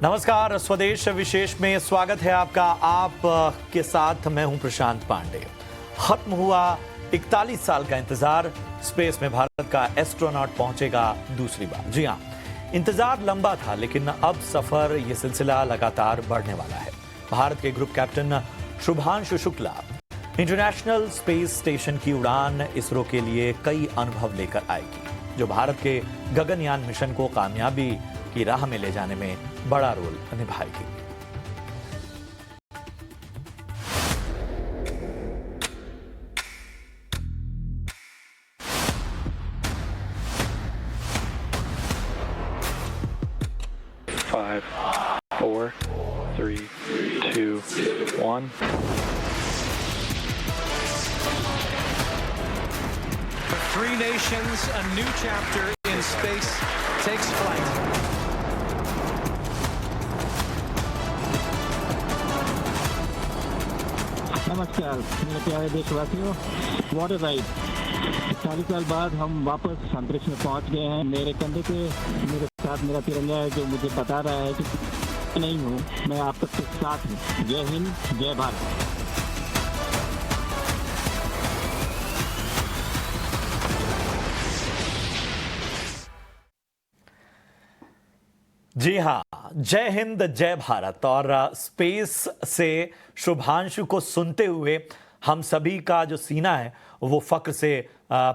नमस्कार, स्वदेश विशेष में स्वागत है आपका। आप के साथ मैं हूं प्रशांत पांडे। खत्म हुआ 41 साल का इंतजार। स्पेस में भारत का एस्ट्रोनॉट पहुंचेगा दूसरी बार। जी हां, इंतजार लंबा था, लेकिन अब सफर ये सिलसिला लगातार बढ़ने वाला है। भारत के group captain Shubhanshu Shukla international space station की उड़ान इसरो के लिए कई अनुभव लेकर आएगी, जो भारत के गगनयान मिशन को कामयाबी की राह में ले जाने में बड़ा रोल निभाएगी। Five, four, three, two, one. For three nations, a new chapter in space takes flight. नमस्कार मेरे प्यारे देशवासियों। वाटर राइड 40 साल बाद हम वापस अंतरिक्ष में पहुंच गए हैं। मेरे कंधे पे मेरे साथ मेरा तिरंगा है, जो मुझे बता रहा है कि नहीं हूँ, मैं आप सबके साथ हूँ। जय हिंद, जय भारत। जी हाँ, जय हिंद जय भारत। और स्पेस से शुभांशु को सुनते हुए हम सभी का जो सीना है वो फक्र से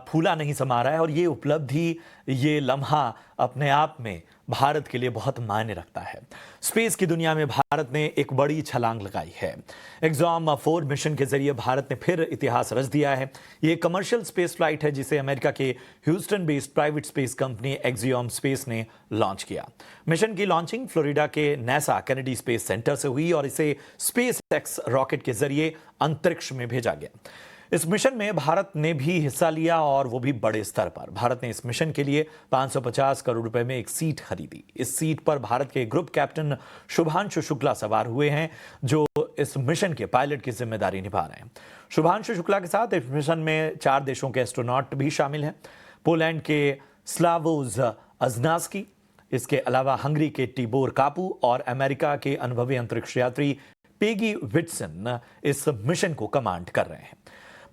फूला नहीं समा रहा है। और ये उपलब्धि, ये लम्हा अपने आप में भारत के लिए बहुत मायने रखता है। स्पेस की दुनिया में भारत ने एक बड़ी छलांग लगाई है। EXIM-4 मिशन के जरिए भारत ने फिर इतिहास रच दिया है। ये कमर्शियल स्पेस फ्लाइट है जिसे अमेरिका के Houston based private space company EXIM space ने लॉन्च किया। मिशन की लॉन्चिंग फ्लोरिडा के नासा केनेडी स्पेस सेंटर से हुई और इसे SpaceX रॉकेट के जरिए अंतरिक्ष में भेजा गया। इस मिशन में भारत ने भी हिस्सा लिया, और वो भी बड़े स्तर पर। भारत ने इस मिशन के लिए 550 करोड़ रुपए में एक सीट खरीदी। इस सीट पर भारत के ग्रुप कैप्टन शुभांशु शुक्ला सवार हुए हैं, जो इस मिशन के पायलट की जिम्मेदारी निभा रहे हैं। शुभांशु शुक्ला के साथ इस मिशन में 4 देशों के एस्ट्रोनॉट भी शामिल हैं। पोलैंड के स्लावोज अजनास्की, इसके अलावा हंगरी के टिबोर कापू और अमेरिका के अनुभवी अंतरिक्ष यात्री पेगी विट्सन इस मिशन को कमांड कर रहे हैं।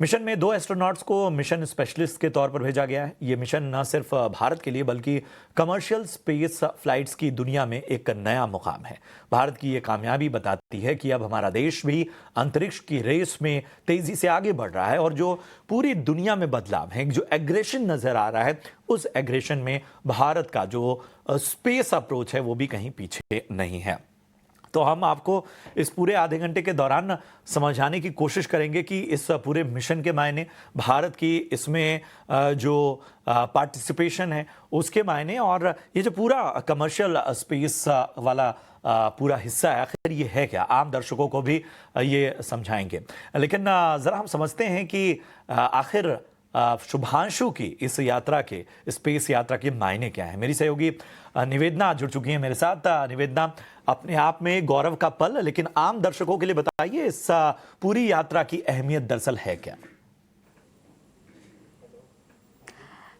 मिशन में 2 एस्ट्रोनॉट्स को मिशन स्पेशलिस्ट के तौर पर भेजा गया है। ये मिशन न सिर्फ भारत के लिए बल्कि कमर्शियल स्पेस फ्लाइट्स की दुनिया में एक नया मुकाम है। भारत की ये कामयाबी बताती है कि अब हमारा देश भी अंतरिक्ष की रेस में तेजी से आगे बढ़ रहा है, और जो पूरी दुनिया में बदलाव है, जो एग्रेशन नजर आ रहा है, उस एग्रेशन में भारत का जो स्पेस अप्रोच है वो भी कहीं पीछे नहीं है। तो हम आपको इस पूरे आधे घंटे के दौरान समझाने की कोशिश करेंगे कि इस पूरे मिशन के मायने, भारत की इसमें जो पार्टिसिपेशन है उसके मायने, और ये जो पूरा कमर्शियल स्पेस वाला पूरा हिस्सा है, आखिर ये है क्या। आम दर्शकों को भी ये समझाएंगे, लेकिन ज़रा हम समझते हैं कि आखिर शुभांशु की इस यात्रा के, स्पेस यात्रा के मायने क्या है। मेरी सहयोगी निवेदना जुड़ चुकी है मेरे साथ। निवेदना, अपने आप में गौरव का पल, लेकिन आम दर्शकों के लिए बताइए इस पूरी यात्रा की अहमियत दरअसल है क्या।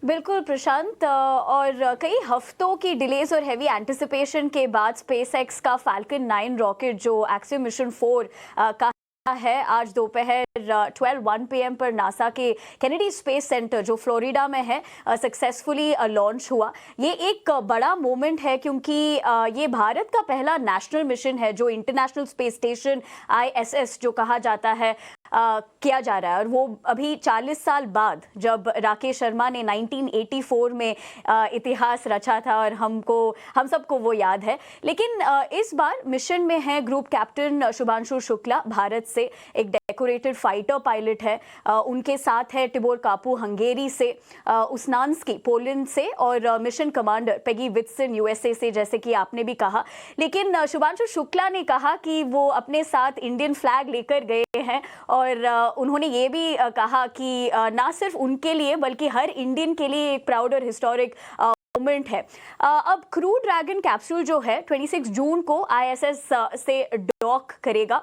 बिल्कुल प्रशांत, और कई हफ्तों की डिलेज और हैवी एंटिसिपेशन के बाद SpaceX का Falcon 9 रॉकेट, जो EXIM मिशन 4 का है, आज दोपहर 12:01 PM पर नासा के केनेडी स्पेस सेंटर, जो फ्लोरिडा में है, सक्सेसफुली लॉन्च हुआ। ये एक बड़ा मोमेंट है, क्योंकि ये भारत का पहला नेशनल मिशन है जो इंटरनेशनल स्पेस स्टेशन ISS जो कहा जाता है किया जा रहा है। और वो अभी 40 साल बाद, जब राकेश शर्मा ने 1984 में इतिहास रचा था, और हम सबको वो याद है। लेकिन इस बार मिशन में है ग्रुप कैप्टन शुभांशु शुक्ला, भारत से, एक डेकोरेटेड फाइटर पायलट है। उनके साथ है टिबोर कापू हंगेरी से, उस्नान्स्की पोलैंड से, और mission commander Peggy Whitson USA से, जैसे कि आपने भी कहा। लेकिन शुभांशु शुक्ला ने कहा कि वो अपने साथ इंडियन फ्लैग लेकर गए हैं, और उन्होंने ये भी कहा कि ना सिर्फ उनके लिए बल्कि हर इंडियन के लिए एक प्राउड और हिस्टोरिक मोमेंट है। अब क्रू ड्रैगन कैप्सूल जो है 26 जून को आईएसएस से डॉक करेगा।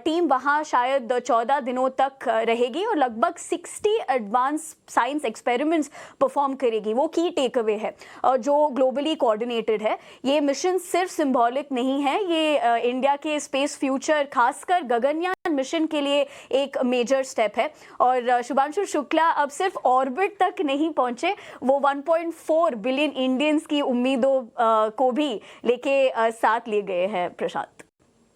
टीम वहां शायद 14 दिनों तक रहेगी और लगभग 60 एडवांस साइंस एक्सपेरिमेंट्स परफॉर्म करेगी। वो की टेक अवे है जो ग्लोबली कोऑर्डिनेटेड है। ये मिशन सिर्फ सिंबॉलिक नहीं है, ये इंडिया के स्पेस फ्यूचर खासकर गगनयान मिशन के लिए एक मेजर स्टेप है। और शुभांशु शुक्ला अब सिर्फ ऑर्बिट तक नहीं पहुंचे, वो 1.4 बिलियन इंडियंस की उम्मीदों को भी लेके साथ ले गए हैं प्रशांत।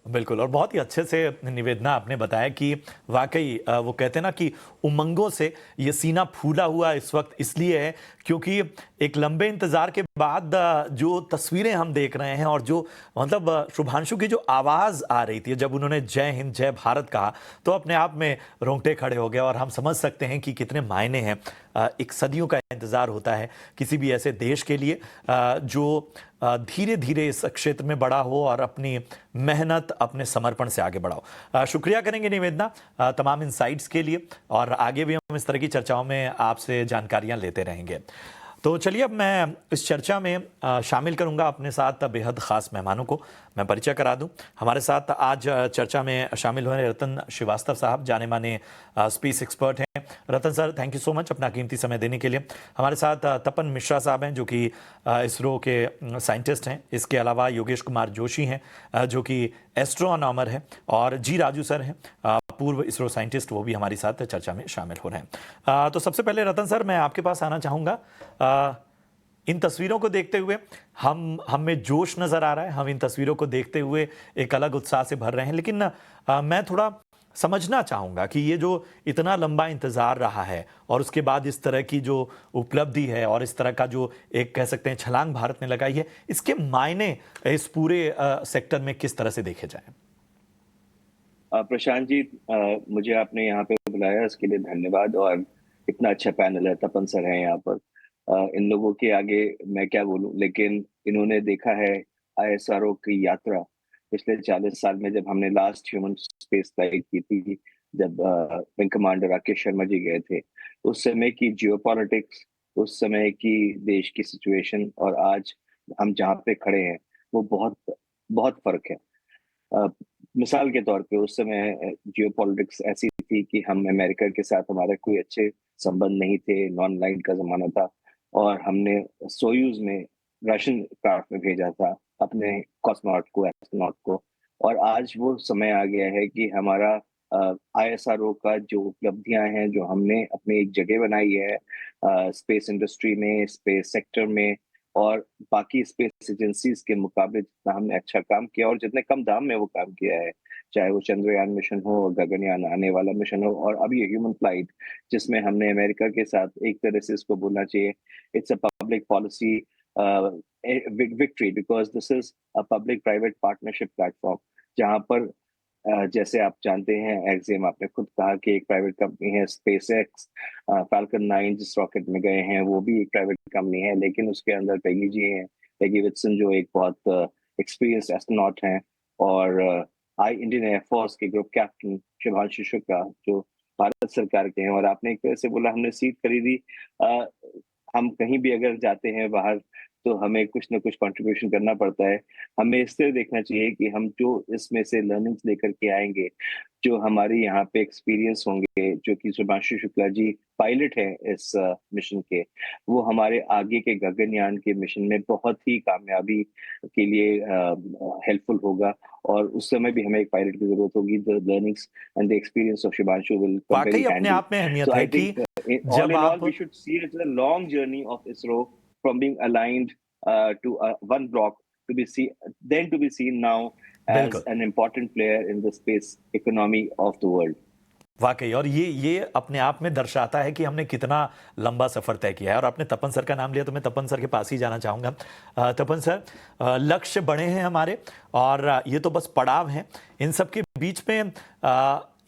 बिल्कुल, और बहुत ही अच्छे से निवेदना आपने बताया कि वाकई वो कहते हैं ना कि उमंगों से ये सीना फूला हुआ इस वक्त इसलिए है क्योंकि एक लंबे इंतजार के बाद जो तस्वीरें हम देख रहे हैं और जो मतलब शुभांशु की जो आवाज़ आ रही थी जब उन्होंने जय हिंद जय भारत कहा तो अपने आप में रोंगटे खड़े हो गए और हम समझ सकते हैं कि कितने मायने हैं। एक सदियों का इंतज़ार होता है किसी भी ऐसे देश के लिए जो धीरे धीरे इस क्षेत्र में बड़ा हो और अपनी मेहनत अपने समर्पण से आगे बढ़ाओ। शुक्रिया करेंगे निवेदना तमाम इंसाइट्स के लिए और आगे भी हम इस तरह की चर्चाओं में आपसे जानकारियां लेते रहेंगे। तो चलिए अब मैं इस चर्चा में शामिल करूंगा अपने साथ बेहद ख़ास मेहमानों को। मैं परिचय करा दूं, हमारे साथ आज चर्चा में शामिल हुए रतन श्रीवास्तव साहब, जाने माने स्पेस एक्सपर्ट हैं। Ratan sir, thank you so much अपना कीमती समय देने के लिए। हमारे साथ तपन मिश्रा साहब हैं जो कि इसरो के साइंटिस्ट हैं। इसके अलावा योगेश कुमार जोशी हैं जो कि एस्ट्रोनॉमर हैं, और जी राजू सर हैं पूर्व इसरो साइंटिस्ट, वो भी हमारी साथ चर्चा में शामिल हो रहे हैं। तो सबसे पहले रतन सर, मैं आपके पास आना चाहूँगा। इन तस्वीरों को देखते हुए हम में जोश नज़र आ रहा है, हम इन तस्वीरों को देखते हुए एक अलग उत्साह से भर रहे हैं, लेकिन मैं थोड़ा समझना चाहूँगा कि ये जो इतना लंबा इंतज़ार रहा है और उसके बाद इस तरह की जो उपलब्धि है और इस तरह का जो एक कह सकते हैं छलांग भारत ने लगाई है, इसके मायने इस पूरे सेक्टर में किस तरह से देखे जाएं? प्रशांत जी, मुझे आपने यहाँ पे बुलाया इसके लिए धन्यवाद। और इतना अच्छा पैनल है, तपन सर हैं यहाँ पर। इन लोगों के आगे मैं क्या बोलूं, लेकिन इन्होंने देखा है आईएसआरओ की यात्रा पिछले 40 साल में। जब हमने लास्ट ह्यूमन स्पेस फ्लाइट की थी, जब विंग कमांडर राकेश शर्मा जी गए थे, उस समय की जियोपॉलिटिक्स, उस समय की देश की सिचुएशन और आज हम जहाँ पे खड़े हैं वो बहुत बहुत फर्क है। मिसाल के तौर पे उस समय जियोपॉलिटिक्स ऐसी थी कि हम अमेरिका के साथ हमारे कोई अच्छे संबंध नहीं थे, नॉन लाइन का जमाना था, और हमने सोयूज में रशियन क्राफ्ट में भेजा था अपने कॉस्मोनॉट को, एस्ट्रोनॉट को। और आज वो समय आ गया है कि हमारा आईएसआरओ का जो उपलब्धियां हैं, जो हमने अपनी एक जगह बनाई है स्पेस इंडस्ट्री में, स्पेस सेक्टर में, और बाकी स्पेस एजेंसीज के मुकाबले जितना हमने अच्छा काम किया और जितने कम दाम में वो काम किया है, चाहे वो चंद्रयान मिशन हो, गगनयान आने वाला मिशन हो, और अभी ह्यूमन फ्लाइट जिसमें हमने अमेरिका के साथ एक तरह से इसको बोलना चाहिए it's a public policy victory, because this is a public private partnership platform, जहां पर जैसे आप जानते हैं, एक्सियम आपने खुद कहा कि एक प्राइवेट कंपनी है, स्पेस एक्स, फाल्कन 9 जिस रॉकेट में गए हैं वो भी एक प्राइवेट कंपनी है, लेकिन उसके अंदर पेगी जी हैं, पेगी विल्सन जो एक बहुत एक्सपीरियंस एस्ट्रोनॉट हैं, और इंडियन एयरफोर्स के ग्रुप कैप्टन शुभांशु शुक्ला जो भारत सरकार के हैं। और आपने एक तरह से बोला हमने सीट खरीदी। हम कहीं भी अगर जाते हैं बाहर तो हमें कुछ ना कुछ कंट्रीब्यूशन करना पड़ता है। हमें इस तरह देखना चाहिए कि हम जो इसमें से लर्निंग्स लेकर के आएंगे, जो हमारे यहाँ पे एक्सपीरियंस होंगे, जो कि शुभांशु शुक्ला जी पायलट हैं इस मिशन के, वो हमारे आगे के गगनयान के मिशन में बहुत ही कामयाबी के लिए हेल्पफुल होगा। और उस समय भी हमें एक पायलट की जरूरत होगी। The learnings and the experience of Shubhanshu will come very वाकई अपने आप में अहमियत है कि जब आप we should see it as a long journey of ISRO from being aligned to one block to be seen now as बिल्कुल। an important player in the space economy of the world. वाकई, और ये अपने आप में दर्शाता है कि हमने कितना लंबा सफ़र तय किया है। और आपने तपन सर का नाम लिया तो मैं तपन सर के पास ही जाना चाहूँगा। तपन सर, लक्ष्य बड़े हैं हमारे और ये तो बस पड़ाव हैं। इन सब के बीच में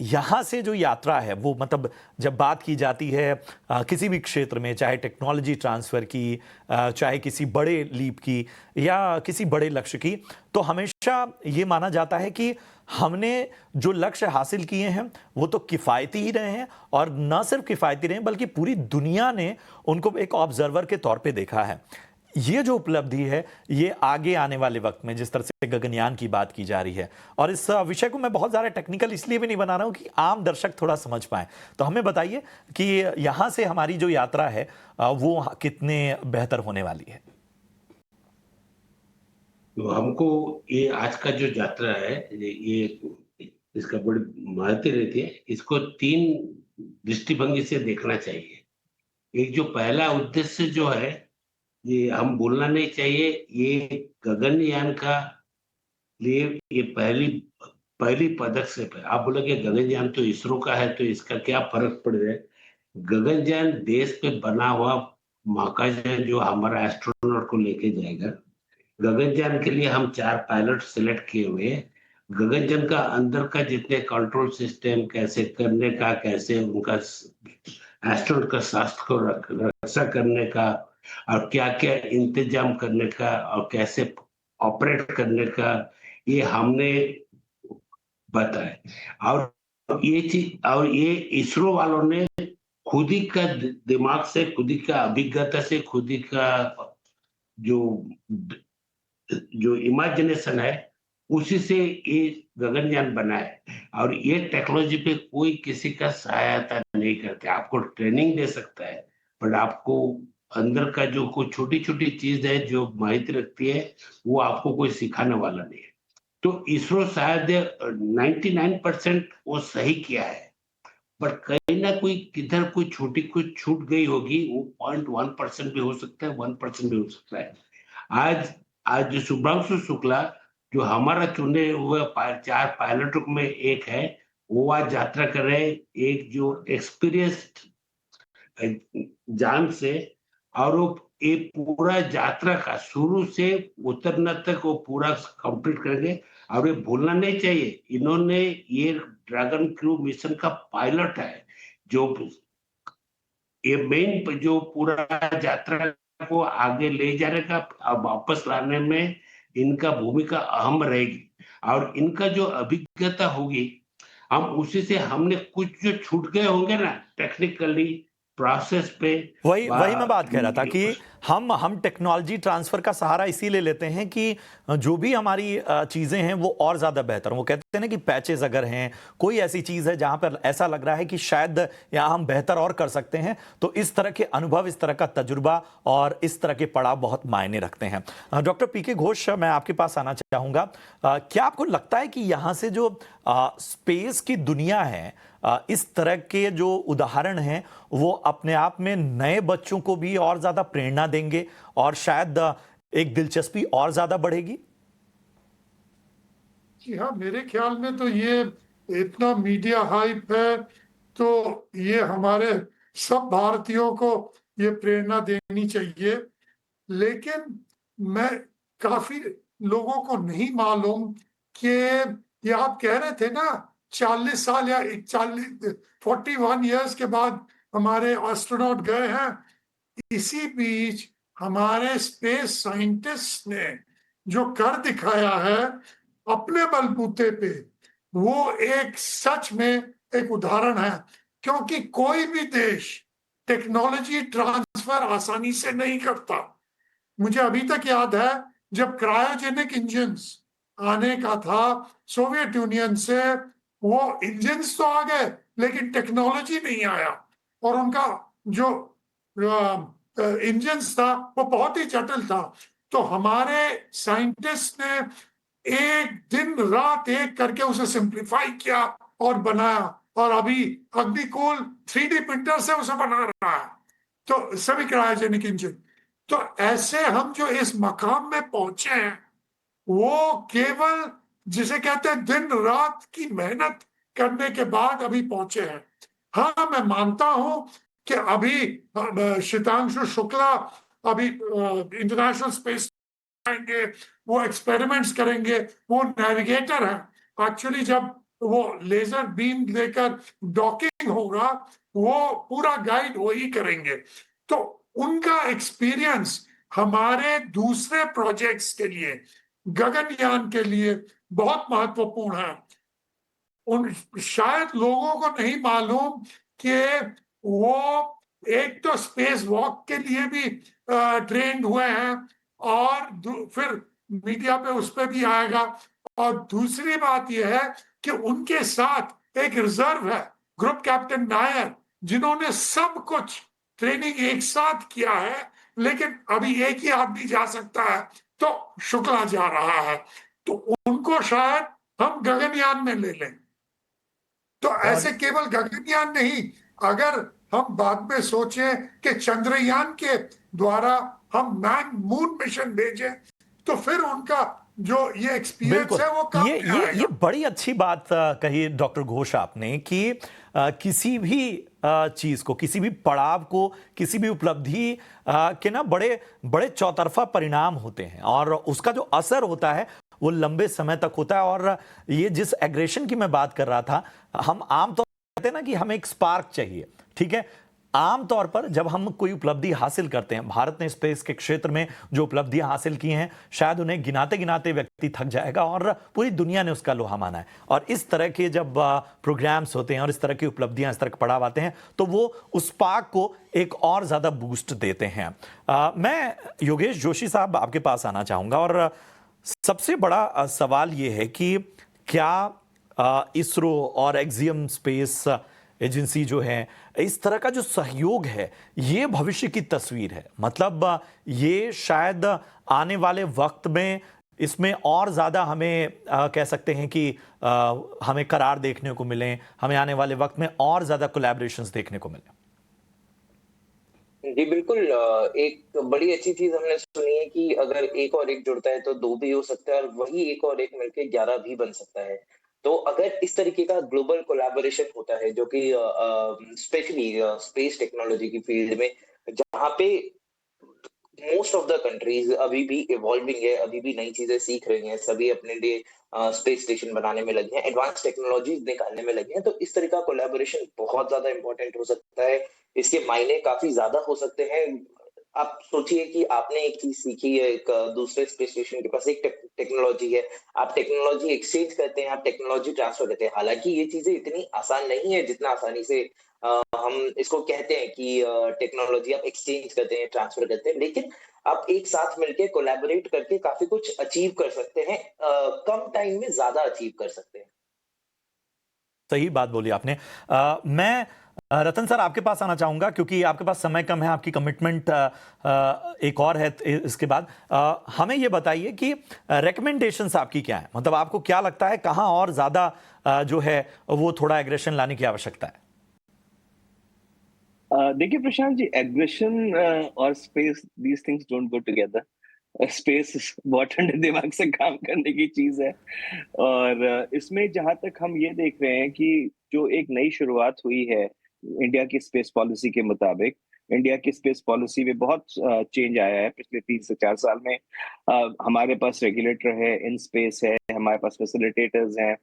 यहाँ से जो यात्रा है वो मतलब जब बात की जाती है किसी भी क्षेत्र में, चाहे टेक्नोलॉजी ट्रांसफ़र की, चाहे किसी बड़े लीप की या किसी बड़े लक्ष्य की, तो हमेशा ये माना जाता है कि हमने जो लक्ष्य हासिल किए हैं वो तो किफ़ायती ही रहे हैं, और न सिर्फ किफ़ायती रहे बल्कि पूरी दुनिया ने उनको एक ऑब्जर्वर के तौर पे देखा है। ये जो उपलब्धि है ये आगे आने वाले वक्त में जिस तरह से गगनयान की बात की जा रही है, और इस विषय को मैं बहुत ज़्यादा टेक्निकल इसलिए भी नहीं बना रहा हूँ कि आम दर्शक थोड़ा समझ पाए, तो हमें बताइए कि यहाँ से हमारी जो यात्रा है वो कितने बेहतर होने वाली है। तो हमको ये आज का जो यात्रा है ये इसका बड़ी महत्व रहती है। इसको 3 दृष्टिभंगी से देखना चाहिए। एक जो पहला उद्देश्य जो है, ये हम भूलना नहीं चाहिए, ये गगनयान का लिए ये पहली पदक्षेप है। आप बोलोगे गगनयान तो इसरो का है, तो इसका क्या फर्क पड़ रहा है? गगनयान देश पे बना हुआ महाकाशयान जो हमारा एस्ट्रोनॉट को लेके जाएगा। गगनयान के लिए हम 4 पायलट सिलेक्ट किए हुए हैं। गगनयान का अंदर का जितने कंट्रोल सिस्टम कैसे करने का, कैसे उनका एस्ट्रोनॉट का स्वास्थ्य को रक्षा करने का, और क्या क्या इंतजाम करने का, और कैसे ऑपरेट करने का, ये हमने बताया। और ये चीज, और ये इसरो वालों ने खुद ही का दिमाग से, खुद ही का अभिज्ञता से, खुद ही का जो इमेजिनेशन है उसी से ये गगनयान बना है। और ये टेक्नोलॉजी पे कोई किसी का सहायता नहीं करते। आपको ट्रेनिंग दे सकता है, पर आपको अंदर का जो कोई छोटी छोटी चीज है जो माहिती रखती है, वो आपको कोई सिखाने वाला नहीं है। तो इसरो शायद 99% वो सही किया है, पर कहीं ना कोई किधर कोई छोटी कोई छूट गई होगी। वो 0.1% भी हो सकता है, 1% भी हो सकता है। आज जो शुभ्रांशु शुक्ला जो हमारा चुने हुए 4 पायलटों में एक है, वो आज यात्रा कर रहे हैं, एक जो एक्सपीरियंस्ड जान से। और वो ये पूरा यात्रा का शुरू से उतरने तक वो पूरा कंप्लीट करेंगे। और ये भूलना नहीं चाहिए, इन्होंने ये ड्रैगन क्रू मिशन का पायलट है, जो ये मेन जो पूरा यात्रा को आगे ले जाने का, वापस लाने में इनका भूमिका अहम रहेगी। और इनका जो अभिज्ञता होगी, हम उसी से, हमने कुछ जो छूट गए होंगे ना टेक्निकली प्रोसेस पे, वही मैं बात कह रहा था कि हम टेक्नोलॉजी ट्रांसफर का सहारा इसीलिए लेते हैं कि जो भी हमारी चीजें हैं वो और ज्यादा बेहतर। वो कहते हैं ना कि पैचेस अगर हैं, कोई ऐसी चीज है जहां पर ऐसा लग रहा है कि शायद यहाँ हम बेहतर और कर सकते हैं, तो इस तरह के अनुभव, इस तरह का तजुर्बा और इस तरह के पड़ाव बहुत मायने रखते हैं। डॉक्टर पीके घोष, मैं आपके पास आना चाहूंगा। क्या आपको लगता है कि यहाँ से जो स्पेस की दुनिया है, इस तरह के जो उदाहरण हैं वो अपने आप में नए बच्चों को भी और ज्यादा प्रेरणा देंगे और शायद एक दिलचस्पी और ज्यादा बढ़ेगी? जी हाँ, मेरे ख्याल में तो ये इतना मीडिया हाइप है, तो ये हमारे सब भारतीयों को ये प्रेरणा देनी चाहिए। लेकिन मैं काफी लोगों को नहीं मालूम कि ये आप कह रहे थे ना 40 साल या 41 ईयर्स के बाद हमारे एस्ट्रोनॉट गए हैं। इसी बीच हमारे स्पेस साइंटिस्ट ने जो कर दिखाया है अपने बलबूते पे, वो एक सच में एक उदाहरण है। क्योंकि कोई भी देश टेक्नोलॉजी ट्रांसफर आसानी से नहीं करता। मुझे अभी तक याद है जब क्रायोजेनिक इंजन्स आने का था सोवियत यूनियन से, वो इंजन्स तो आ गए लेकिन टेक्नोलॉजी नहीं आया, और उनका जो इंजन्स था वो बहुत ही जटिल था। तो हमारे साइंटिस्ट ने एक दिन रात एक करके उसे सिंप्लीफाई किया और बनाया, और अभी अग्निकूल 3D प्रिंटर से उसे बना रहा है, तो सभी क्रायोजेनिक इंजन। तो ऐसे हम जो इस मकाम में पहुंचे हैं, वो केवल जिसे कहते हैं दिन रात की मेहनत करने के बाद अभी पहुंचे हैं। हाँ, मैं मानता हूं कि अभी शीतांशु शुक्ला अभी इंटरनेशनल स्पेस आएंगे, वो एक्सपेरिमेंट्स करेंगे, वो नेविगेटर है। एक्चुअली जब वो लेजर बीम लेकर डॉकिंग होगा, वो पूरा गाइड वही करेंगे। तो उनका एक्सपीरियंस हमारे दूसरे प्रोजेक्ट्स के लिए, गगनयान के लिए बहुत महत्वपूर्ण है। शायद लोगों को नहीं मालूम कि वो एक तो स्पेस वॉक के लिए भी ट्रेंड हुए हैं और फिर मीडिया पे उस पे भी आएगा। और दूसरी बात यह है कि उनके साथ एक रिजर्व है, ग्रुप कैप्टन नायर, जिन्होंने सब कुछ ट्रेनिंग एक साथ किया है, लेकिन अभी एक ही आदमी जा सकता है, तो शुक्ला जा रहा है, तो उनको शायद हम गगनयान में ले लें। तो ऐसे केवल गगनयान नहीं, अगर हम बाद में सोचें कि चंद्रयान के द्वारा हम मैन मून मिशन भेजें, तो फिर उनका जो ये एक्सपीरियंस बिल्कुल, है वो काम ये में ये आएगा। ये बड़ी अच्छी बात कही डॉक्टर घोष आपने कि किसी भी चीज को, किसी भी पड़ाव को, किसी भी उपलब्धि के ना बड़े बड़े चौतरफा परिणाम होते हैं और उसका जो असर होता है वो लंबे समय तक होता है। और ये जिस एग्रेशन की मैं बात कर रहा था, हम आमतौर पर कहते हैं ना कि हमें एक स्पार्क चाहिए, ठीक है। आमतौर पर जब हम कोई उपलब्धि हासिल करते हैं, भारत ने स्पेस के क्षेत्र में जो उपलब्धियां हासिल की हैं, शायद उन्हें गिनाते गिनाते व्यक्ति थक जाएगा और पूरी दुनिया ने उसका लोहा माना है। और इस तरह के जब प्रोग्राम्स होते हैं और इस तरह की उपलब्धियां, इस तरह के पड़ाव आते हैं, तो वो उस पाक को एक और ज्यादा बूस्ट देते हैं। मैं योगेश जोशी साहब आपके पास आना चाहूंगा और सबसे बड़ा सवाल ये है कि क्या इसरो और एक्सियम स्पेस एजेंसी जो है, इस तरह का जो सहयोग है, ये भविष्य की तस्वीर है? मतलब ये शायद आने वाले वक्त में इसमें और ज्यादा हमें कह सकते हैं कि हमें करार देखने को मिले, हमें आने वाले वक्त में और ज्यादा कोलैबोरेशंस देखने को मिले। जी बिल्कुल, एक बड़ी अच्छी चीज हमने सुनी है कि अगर एक और एक जुड़ता है तो दो भी हो सकता है और वही एक और एक मिलकर 11 भी बन सकता है। तो अगर इस तरीके का ग्लोबल कोलैबोरेशन होता है जो कि स्पेशली स्पेस टेक्नोलॉजी की फील्ड में, जहाँ पे मोस्ट ऑफ द कंट्रीज अभी भी इवॉल्विंग है, अभी भी नई चीजें सीख रही हैं, सभी अपने लिए स्पेस स्टेशन बनाने में लगे हैं, एडवांस टेक्नोलॉजी निकालने में लगे हैं, तो इस तरह का कोलैबोरेशन बहुत ज्यादा इंपॉर्टेंट हो सकता है। इसके मायने काफी ज्यादा हो सकते हैं। आप सोचिए कि आपने एक चीज सीखी है, एक दूसरे स्पेस स्टेशन के पास एक टेक्नोलॉजी है, आप टेक्नोलॉजी एक्सचेंज करते हैं, आप टेक्नोलॉजी ट्रांसफर करते हैं। हालांकि ये चीजें इतनी आसान नहीं है जितना आसानी से हम इसको कहते हैं कि टेक्नोलॉजी आप एक्सचेंज करते हैं, ट्रांसफर करते हैं, लेकिन आप एक साथ मिलकर कोलैबोरेट करके काफी कुछ अचीव कर सकते हैं, कम टाइम में ज्यादा अचीव कर सकते हैं। सही बात बोली आपने। मैं रतन सर आपके पास आना चाहूंगा क्योंकि आपके पास समय कम है, आपकी कमिटमेंट एक और है इसके बाद। हमें ये बताइए कि रिकमेंडेशंस आपकी क्या है, मतलब आपको क्या लगता है कहां और ज्यादा जो है वो थोड़ा एग्रेशन लाने की आवश्यकता है? देखिए प्रशांत जी, एग्रेशन और space, these things don't go together. Space बहुत ठंडे दिमाग से काम करने की चीज है और इसमें जहां तक हम ये देख रहे हैं कि जो एक नई शुरुआत हुई है इंडिया की स्पेस पॉलिसी के मुताबिक, इंडिया की स्पेस पॉलिसी में बहुत चेंज आया है पिछले 3 से 4 साल में। हमारे पास रेगुलेटर है, इन स्पेस है, हमारे पास फैसिलिटेटर्स हैं,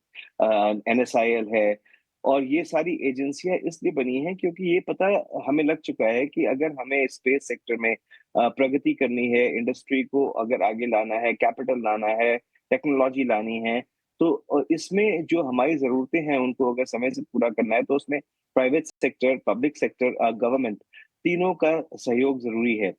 NSIL है, और ये सारी एजेंसियां इसलिए बनी हैं क्योंकि ये पता हमें लग चुका है कि अगर हमें स्पेस सेक्टर में प्रगति करनी है, इंडस्ट्री को अगर आगे लाना है, कैपिटल लाना है, टेक्नोलॉजी लानी है, तो इसमें जो हमारी जरूरतें हैं उनको अगर समय से पूरा करना है तो उसमें private sector, public sector, government, तीनों का सहयोग जरूरी है।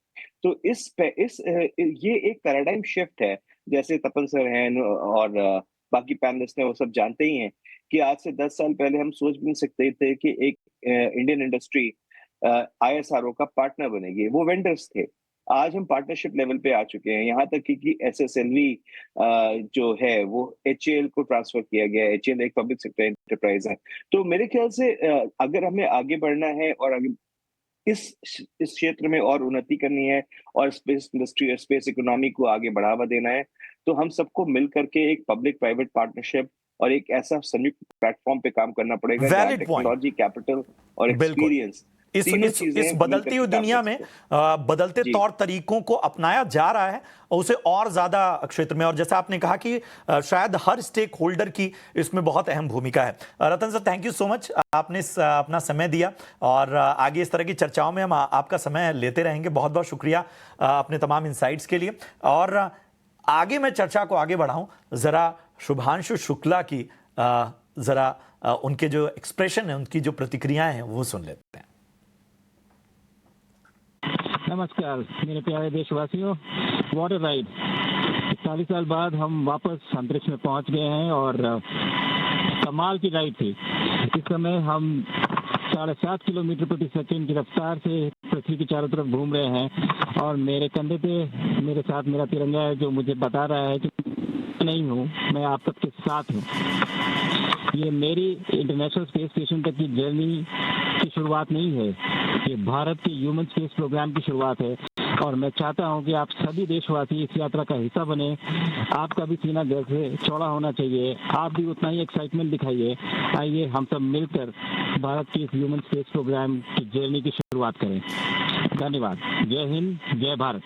तो ये एक पैराडाइम शिफ्ट है, जैसे तपन सर हैं और बाकी पैनलिस्ट हैं वो सब जानते ही हैं कि आज से 10 साल पहले हम सोच भी नहीं सकते थे कि एक इंडियन इंडस्ट्री ISRO का पार्टनर बनेगी। वो वेंडर्स थे, आज हम पार्टनरशिप लेवल पे आ चुके हैं। यहाँ तक कि SSLV जो है वो HAL को ट्रांसफर किया गया है। HAL एक पब्लिक सेक्टर एंटरप्राइज है। तो मेरे ख्याल से अगर हमें आगे बढ़ना है और इस क्षेत्र में और उन्नति करनी है और स्पेस इंडस्ट्री और स्पेस इकोनॉमी को आगे बढ़ावा देना है, तो हम सबको मिल करके एक पब्लिक प्राइवेट पार्टनरशिप और एक ऐसा संयुक्त प्लेटफॉर्म पे काम करना पड़ेगा जहां टेक्नोलॉजी, कैपिटल और एक्सपीरियंस, इस बदलती हुई दुनिया में बदलते तौर तरीकों को अपनाया जा रहा है उसे और ज्यादा क्षेत्र में, और जैसा आपने कहा कि शायद हर स्टेक होल्डर की इसमें बहुत अहम भूमिका है। Ratan sir, thank you so much, आपने अपना समय दिया और आगे इस तरह की चर्चाओं में हम आपका समय लेते रहेंगे। बहुत बहुत शुक्रिया अपने तमाम इनसाइट्स के लिए। और आगे मैं चर्चा को आगे बढ़ाऊं, जरा शुभांशु शुक्ला की जरा उनके जो एक्सप्रेशन है, उनकी जो प्रतिक्रियाएं हैं वो सुन लेते हैं। नमस्कार मेरे प्यारे देशवासियों, वाटर राइड 40 साल बाद हम वापस अंतरिक्ष में पहुंच गए हैं और कमाल की राइड थी। इस समय हम 7.5 किलोमीटर प्रति सेकंड की रफ्तार से पृथ्वी के चारों तरफ घूम रहे हैं और मेरे कंधे पे मेरे साथ मेरा तिरंगा है जो मुझे बता रहा है कि नहीं हूँ, मैं आप सबके साथ हूँ। ये मेरी इंटरनेशनल स्पेस स्टेशन तक की जर्नी की शुरुआत नहीं है, ये भारत के ह्यूमन स्पेस प्रोग्राम की शुरुआत है और मैं चाहता हूं कि आप सभी देशवासी इस यात्रा का हिस्सा बने। आपका भी सीना दिल से चौड़ा होना चाहिए, आप भी उतना ही एक्साइटमेंट दिखाइए। आइए हम सब मिलकर भारत के इस ह्यूमन स्पेस प्रोग्राम की जर्नी की शुरुआत करें। धन्यवाद। जय हिंद, जय भारत।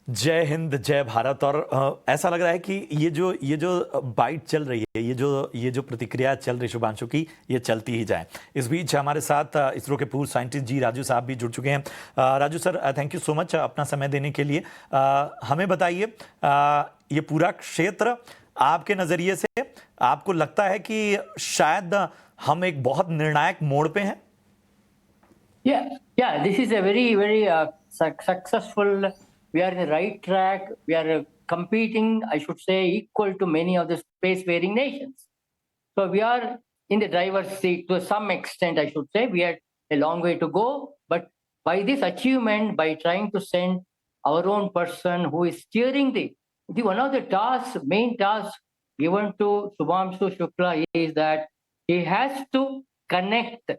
जय हिंद, जय भारत। और ऐसा लग रहा है कि ये जो बाइट चल रही है, ये जो प्रतिक्रिया चल रही है शुभांशु की, ये चलती ही जाए। इस बीच हमारे साथ इसरो के पूर्व साइंटिस्ट जी राजू साहब भी जुड़ चुके हैं। Raju sir, thank you so much अपना समय देने के लिए। हमें बताइए, ये पूरा क्षेत्र आपके नज़रिए से आपको लगता है कि शायद हम एक बहुत निर्णायक मोड़ पे हैं? Yeah, this is a very, very successful. We are in the right track. We are competing, I should say, equal to many of the spacefaring nations. So we are in the driver's seat to some extent, I should say. We had a long way to go. But by this achievement, by trying to send our own person who is steering the one of the main tasks given to Shubhamshu Shukla is that he has to connect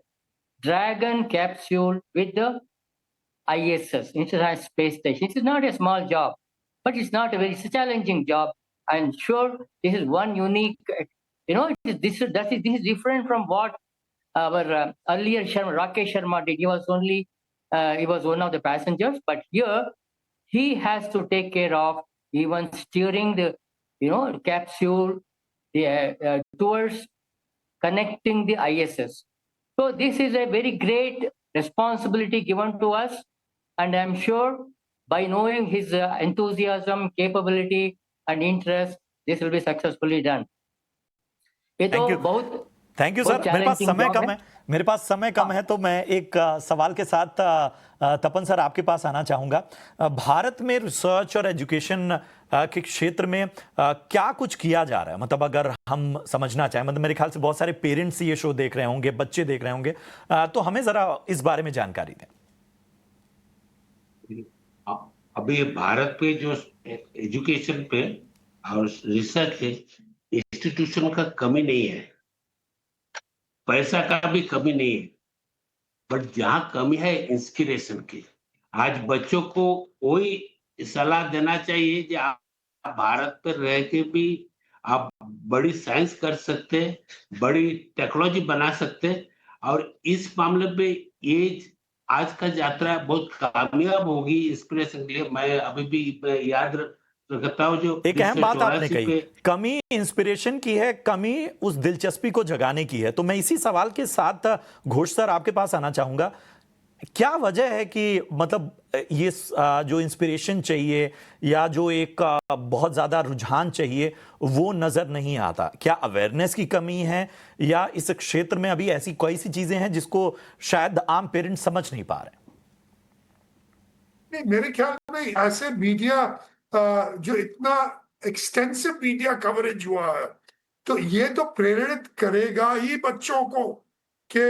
Dragon capsule with the ISS, International Space Station. It is not a small job, but it's a challenging job. I'm sure this is one unique, this is different from what our earlier Rakesh Sharma did. He was one of the passengers, but here he has to take care of even steering the, capsule towards connecting the ISS. So this is a very great responsibility given to us. And I'm sure by knowing his enthusiasm, capability, and interest, this will be successfully done. Thank you sir. मेरे पास समय कम है तो मैं एक सवाल के साथ तपन sir आपके पास आना चाहूंगा। भारत में रिसर्च और एजुकेशन के क्षेत्र में क्या कुछ किया जा रहा है? मतलब अगर हम समझना चाहें, मतलब मेरे ख्याल से बहुत सारे पेरेंट्स ये शो देख रहे होंगे, बच्चे देख रहे होंगे, तो हमें जरा इस बारे में जानकारी दें। अभी भारत पे जो एजुकेशन पे और रिसर्च पे इंस्टीट्यूशन का कमी नहीं है, पैसा का भी कमी नहीं है, बट जहां कमी है इंस्पिरेशन की। आज बच्चों को वही सलाह देना चाहिए कि आप भारत पर रह के भी आप बड़ी साइंस कर सकते, बड़ी टेक्नोलॉजी बना सकते। और इस मामले पे ये आज का यात्रा बहुत कामयाब होगी इंस्पिरेशन के लिए। मैं अभी भी याद रखता हूँ जो एक अहम बात आपने कही, कमी इंस्पिरेशन की है, कमी उस दिलचस्पी को जगाने की है। तो मैं इसी सवाल के साथ घोष सर आपके पास आना चाहूंगा। क्या वजह है कि मतलब ये जो इंस्पिरेशन चाहिए या जो एक बहुत ज्यादा रुझान चाहिए वो नजर नहीं आता? क्या अवेयरनेस की कमी है या इस क्षेत्र में अभी ऐसी कोई सी चीजें हैं जिसको शायद आम पेरेंट्स समझ नहीं पा रहे? नहीं, मेरे ख्याल में ऐसे मीडिया जो इतना एक्सटेंसिव मीडिया कवरेज हुआ है, तो ये तो प्रेरित करेगा ही बच्चों को कि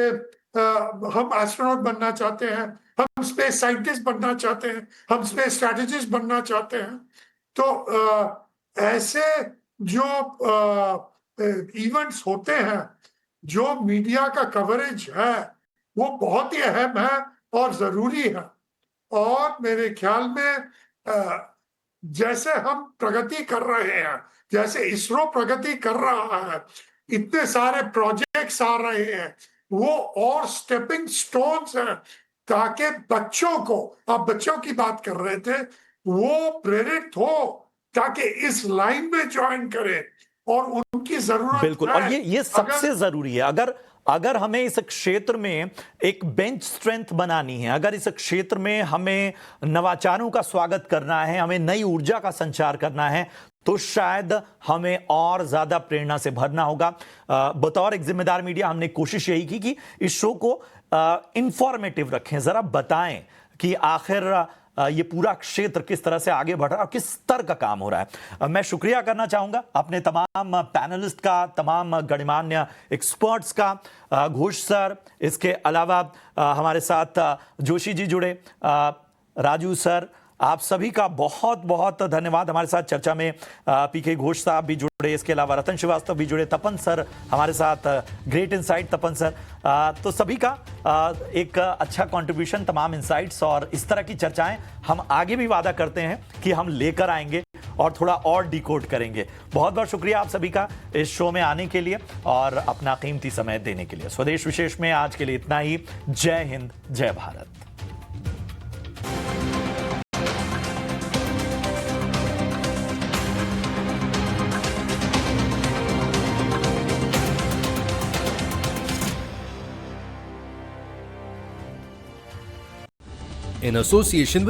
हम एस्ट्रोनॉट बनना चाहते हैं, हम स्पेस साइंटिस्ट बनना चाहते हैं, हम स्पेस स्ट्रैटेजिस्ट बनना चाहते हैं। तो ऐसे जो इवेंट्स होते हैं, जो मीडिया का कवरेज है, वो बहुत ही अहम है और जरूरी है। और मेरे ख्याल में जैसे हम प्रगति कर रहे हैं, जैसे इसरो प्रगति कर रहा है, इतने सारे प्रोजेक्ट्स आ रहे हैं, वो और स्टेपिंग स्टोन्स हैं ताकि बच्चों को, आप बच्चों की बात कर रहे थे, वो प्रेरित हो ताकि इस लाइन में ज्वाइन करें और उनकी जरूरत बिल्कुल। और ये सबसे जरूरी है। अगर हमें इस क्षेत्र में एक बेंच स्ट्रेंथ बनानी है, अगर इस क्षेत्र में हमें नवाचारों का स्वागत करना है, हमें नई ऊर्जा का संचार करना है, तो शायद हमें और ज्यादा प्रेरणा से भरना होगा। बतौर एक जिम्मेदार मीडिया हमने कोशिश यही की कि इस शो को इंफॉर्मेटिव रखें, जरा बताएं कि आखिर ये पूरा क्षेत्र किस तरह से आगे बढ़ रहा है और किस स्तर का काम हो रहा है। मैं शुक्रिया करना चाहूंगा अपने तमाम पैनलिस्ट का, तमाम गणमान्य एक्सपर्ट्स का, घोष सर, इसके अलावा हमारे साथ जोशी जी जुड़े, राजू सर, आप सभी का बहुत बहुत धन्यवाद। हमारे साथ चर्चा में पीके घोष साहब भी जुड़े, इसके अलावा रतन श्रीवास्तव भी जुड़े, तपन सर हमारे साथ, ग्रेट इनसाइट तपन सर। तो सभी का एक अच्छा कंट्रीब्यूशन, तमाम इनसाइट्स और इस तरह की चर्चाएं हम आगे भी वादा करते हैं कि हम लेकर आएंगे और थोड़ा और डिकोड करेंगे। बहुत बहुत शुक्रिया आप सभी का इस शो में आने के लिए और अपना कीमती समय देने के लिए। स्वदेश विशेष में आज के लिए इतना ही। जय हिंद, जय भारत। in association with